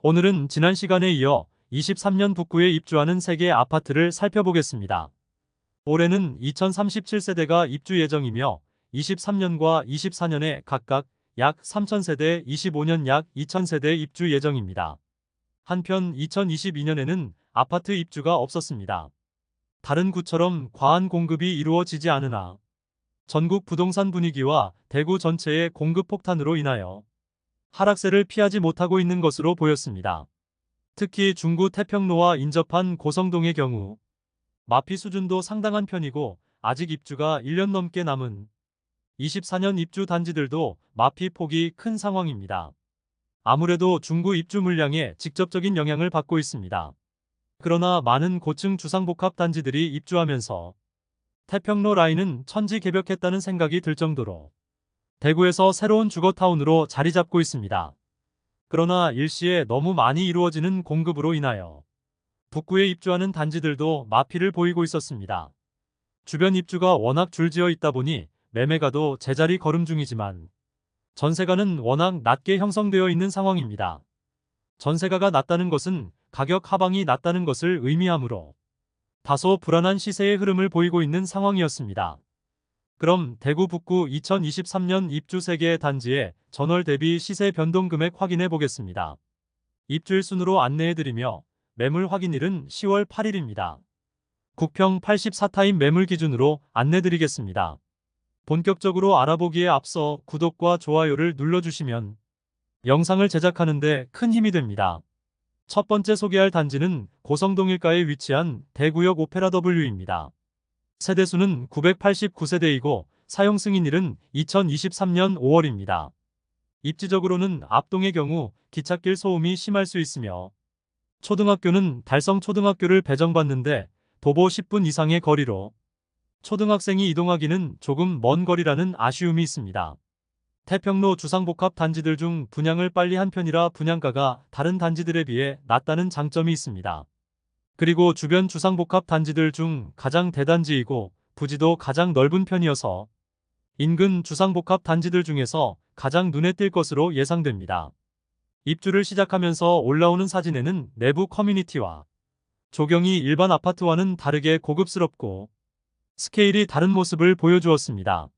오늘은 지난 시간에 이어 23년 북구에 입주하는 3개의 아파트를 살펴보겠습니다. 올해는 2037세대가 입주 예정이며 23년과 24년에 각각 약 3,000세대, 25년 약 2,000세대 입주 예정입니다. 한편 2022년에는 아파트 입주가 없었습니다. 다른 구처럼 과한 공급이 이루어지지 않으나 전국 부동산 분위기와 대구 전체의 공급 폭탄으로 인하여 하락세를 피하지 못하고 있는 것으로 보였습니다. 특히 중구 태평로와 인접한 고성동의 경우 마피 수준도 상당한 편이고 아직 입주가 1년 넘게 남은 24년 입주 단지들도 마피 폭이 큰 상황입니다. 아무래도 중구 입주 물량에 직접적인 영향을 받고 있습니다. 그러나 많은 고층 주상복합 단지들이 입주하면서 태평로 라인은 천지개벽했다는 생각이 들 정도로 대구에서 새로운 주거타운으로 자리 잡고 있습니다. 그러나 일시에 너무 많이 이루어지는 공급으로 인하여 북구에 입주하는 단지들도 마피를 보이고 있었습니다. 주변 입주가 워낙 줄지어 있다 보니 매매가도 제자리 걸음 중이지만 전세가는 워낙 낮게 형성되어 있는 상황입니다. 전세가가 낮다는 것은 가격 하방이 낮다는 것을 의미하므로 다소 불안한 시세의 흐름을 보이고 있는 상황이었습니다. 그럼 대구 북구 2023년 입주 3개의 단지의 전월 대비 시세 변동 금액 확인해 보겠습니다. 입주일 순으로 안내해드리며 매물 확인일은 10월 8일입니다. 국평 84타임 매물 기준으로 안내드리겠습니다. 본격적으로 알아보기에 앞서 구독과 좋아요를 눌러주시면 영상을 제작하는데 큰 힘이 됩니다. 첫 번째 소개할 단지는 고성동 일가에 위치한 대구역 오페라 W입니다. 세대수는 989세대이고 사용 승인일은 2023년 5월입니다. 입지적으로는 앞동의 경우 기찻길 소음이 심할 수 있으며 초등학교는 달성초등학교를 배정받는데 도보 10분 이상의 거리로 초등학생이 이동하기는 조금 먼 거리라는 아쉬움이 있습니다. 태평로 주상복합 단지들 중 분양을 빨리 한 편이라 분양가가 다른 단지들에 비해 낮다는 장점이 있습니다. 그리고 주변 주상복합 단지들 중 가장 대단지이고 부지도 가장 넓은 편이어서 인근 주상복합 단지들 중에서 가장 눈에 띌 것으로 예상됩니다. 입주를 시작하면서 올라오는 사진에는 내부 커뮤니티와 조경이 일반 아파트와는 다르게 고급스럽고 스케일이 다른 모습을 보여주었습니다.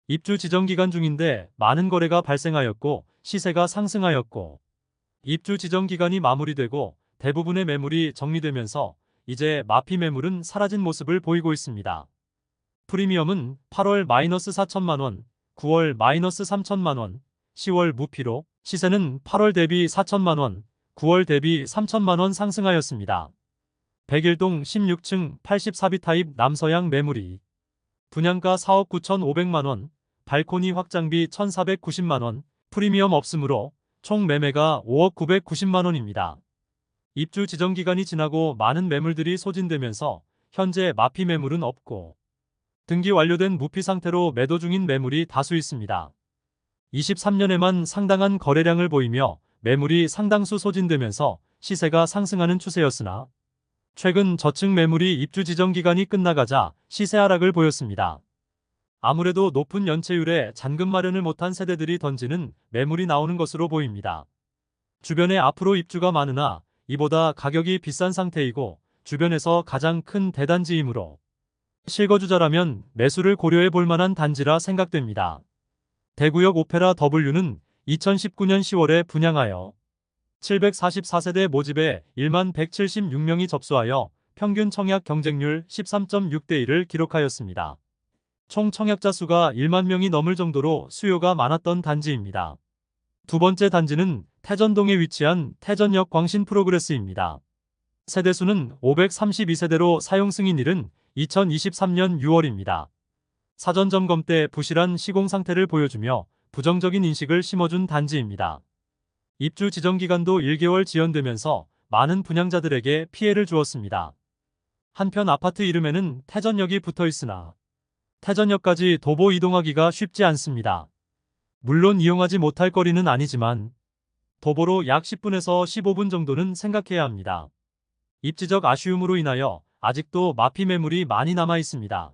입주 지정 기간 중인데 많은 거래가 발생하였고 시세가 상승하였고 입주 지정 기간이 마무리되고 대부분의 매물이 정리되면서 이제 마피 매물은 사라진 모습을 보이고 있습니다. 프리미엄은 8월 -4천만원, 9월 -3천만원, 10월 무피로 시세는 8월 대비 4천만원, 9월 대비 3천만원 상승하였습니다. 백일동 16층 84비 타입 남서양 매물이 분양가 4억 9,500만원, 발코니 확장비 1,490만원, 프리미엄 없으므로 총 매매가 5억 990만원입니다. 입주 지정 기간이 지나고 많은 매물들이 소진되면서 현재 마피 매물은 없고 등기 완료된 무피 상태로 매도 중인 매물이 다수 있습니다. 23년에만 상당한 거래량을 보이며 매물이 상당수 소진되면서 시세가 상승하는 추세였으나 최근 저층 매물이 입주 지정 기간이 끝나가자 시세 하락을 보였습니다. 아무래도 높은 연체율에 잔금 마련을 못한 세대들이 던지는 매물이 나오는 것으로 보입니다. 주변에 앞으로 입주가 많으나 이보다 가격이 비싼 상태이고 주변에서 가장 큰 대단지이므로 실거주자라면 매수를 고려해 볼 만한 단지라 생각됩니다. 대구역 오페라 W는 2019년 10월에 분양하여 744세대 모집에 1만 176명이 접수하여 평균 청약 경쟁률 13.6대 1을 기록하였습니다. 총 청약자 수가 1만 명이 넘을 정도로 수요가 많았던 단지입니다. 두 번째 단지는 태전동에 위치한 태전역 광신 프로그레스입니다. 세대수는 532세대로 사용 승인일은 2023년 6월입니다. 사전 점검 때 부실한 시공 상태를 보여주며 부정적인 인식을 심어준 단지입니다. 입주 지정 기간도 1개월 지연되면서 많은 분양자들에게 피해를 주었습니다. 한편 아파트 이름에는 태전역이 붙어 있으나 태전역까지 도보 이동하기가 쉽지 않습니다. 물론 이용하지 못할 거리는 아니지만 도보로 약 10분에서 15분 정도는 생각해야 합니다. 입지적 아쉬움으로 인하여 아직도 마피 매물이 많이 남아 있습니다.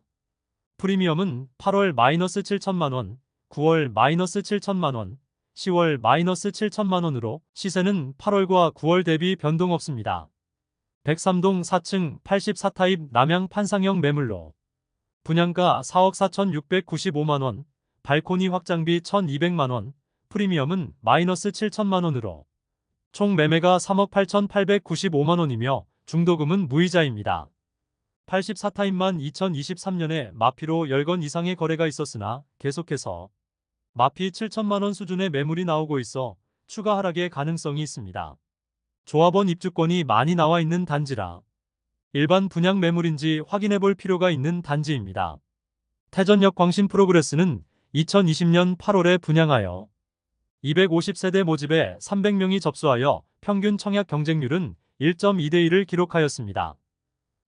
프리미엄은 8월 -7천만원, 9월 -7천만원, 10월 마이너스 7천만 원으로 시세는 8월과 9월 대비 변동 없습니다. 103동 4층 84타입 남양 판상형 매물로 분양가 4억 4,695만 원, 발코니 확장비 1,200만 원, 프리미엄은 마이너스 7천만 원으로 총 매매가 3억 8,895만 원이며 중도금은 무이자입니다. 84타입만 2023년에 마피로 10건 이상의 거래가 있었으나 계속해서 마피 7천만 원 수준의 매물이 나오고 있어 추가 하락의 가능성이 있습니다. 조합원 입주권이 많이 나와 있는 단지라 일반 분양 매물인지 확인해 볼 필요가 있는 단지입니다. 태전역 광신 프로그레스는 2020년 8월에 분양하여 250세대 모집에 300명이 접수하여 평균 청약 경쟁률은 1.2대 1을 기록하였습니다.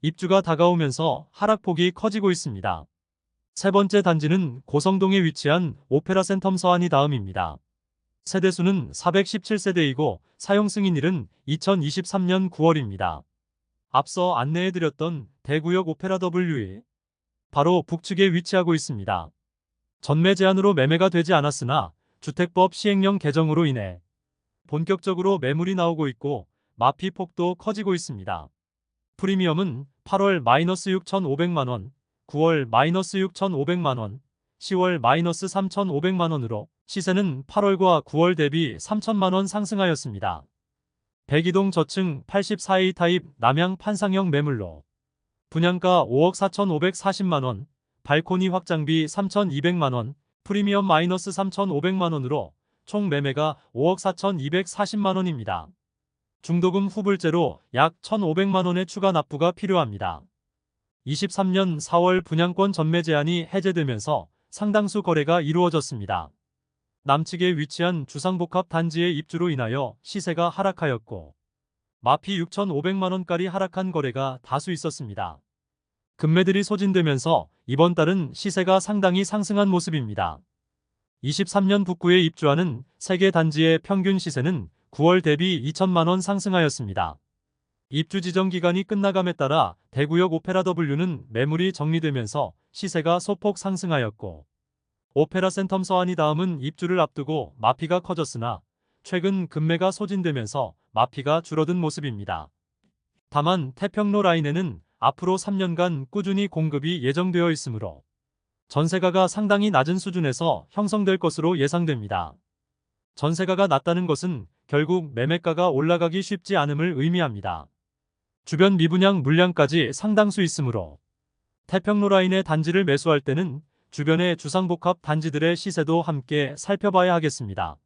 입주가 다가오면서 하락폭이 커지고 있습니다. 세 번째 단지는 고성동에 위치한 오페라 센텀 서안이 다음입니다. 세대수는 417세대이고 사용 승인일은 2023년 9월입니다. 앞서 안내해드렸던 대구역 오페라 W에 바로 북측에 위치하고 있습니다. 전매 제한으로 매매가 되지 않았으나 주택법 시행령 개정으로 인해 본격적으로 매물이 나오고 있고 마피 폭도 커지고 있습니다. 프리미엄은 8월 마이너스 6,500만원, 9월 마이너스 6,500만원, 10월 마이너스 3,500만원으로 시세는 8월과 9월 대비 3천만원 상승하였습니다. 백이동 저층 84A 타입 남양 판상형 매물로 분양가 5억 4,540만원, 발코니 확장비 3,200만원, 프리미엄 마이너스 3,500만원으로 총 매매가 5억 4,240만원입니다. 중도금 후불제로 약 1,500만원의 추가 납부가 필요합니다. 23년 4월 분양권 전매 제한이 해제되면서 상당수 거래가 이루어졌습니다. 남측에 위치한 주상복합 단지의 입주로 인하여 시세가 하락하였고 마피 6,500만원까지 하락한 거래가 다수 있었습니다. 금매들이 소진되면서 이번 달은 시세가 상당히 상승한 모습입니다. 23년 북구에 입주하는 3개 단지의 평균 시세는 9월 대비 2천만원 상승하였습니다. 입주 지정 기간이 끝나감에 따라 대구역 오페라 W는 매물이 정리되면서 시세가 소폭 상승하였고 오페라 센텀 서안이 다음은 입주를 앞두고 마피가 커졌으나 최근 금매가 소진되면서 마피가 줄어든 모습입니다. 다만 태평로 라인에는 앞으로 3년간 꾸준히 공급이 예정되어 있으므로 전세가가 상당히 낮은 수준에서 형성될 것으로 예상됩니다. 전세가가 낮다는 것은 결국 매매가가 올라가기 쉽지 않음을 의미합니다. 주변 미분양 물량까지 상당수 있으므로 태평로 라인의 단지를 매수할 때는 주변의 주상복합 단지들의 시세도 함께 살펴봐야 하겠습니다.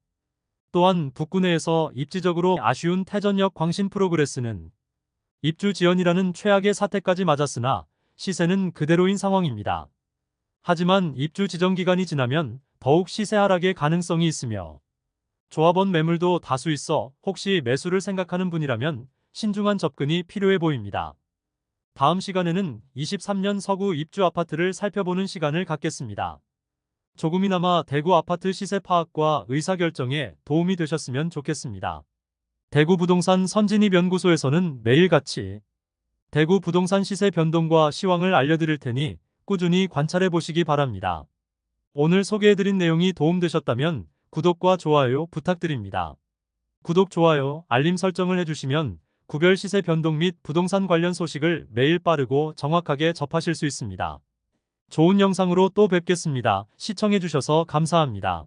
또한 북구 내에서 입지적으로 아쉬운 태전역 광신 프로그레스는 입주 지연이라는 최악의 사태까지 맞았으나 시세는 그대로인 상황입니다. 하지만 입주 지정 기간이 지나면 더욱 시세 하락의 가능성이 있으며 조합원 매물도 다수 있어 혹시 매수를 생각하는 분이라면 신중한 접근이 필요해 보입니다. 다음 시간에는 23년 서구 입주 아파트를 살펴보는 시간을 갖겠습니다. 조금이나마 대구 아파트 시세 파악과 의사결정에 도움이 되셨으면 좋겠습니다. 대구 부동산 선진입 연구소에서는 매일같이 대구 부동산 시세 변동과 시황을 알려드릴 테니 꾸준히 관찰해 보시기 바랍니다. 오늘 소개해드린 내용이 도움되셨다면 구독과 좋아요 부탁드립니다. 구독, 좋아요, 알림 설정을 해주시면 구별 시세 변동 및 부동산 관련 소식을 매일 빠르고 정확하게 접하실 수 있습니다. 좋은 영상으로 또 뵙겠습니다. 시청해주셔서 감사합니다.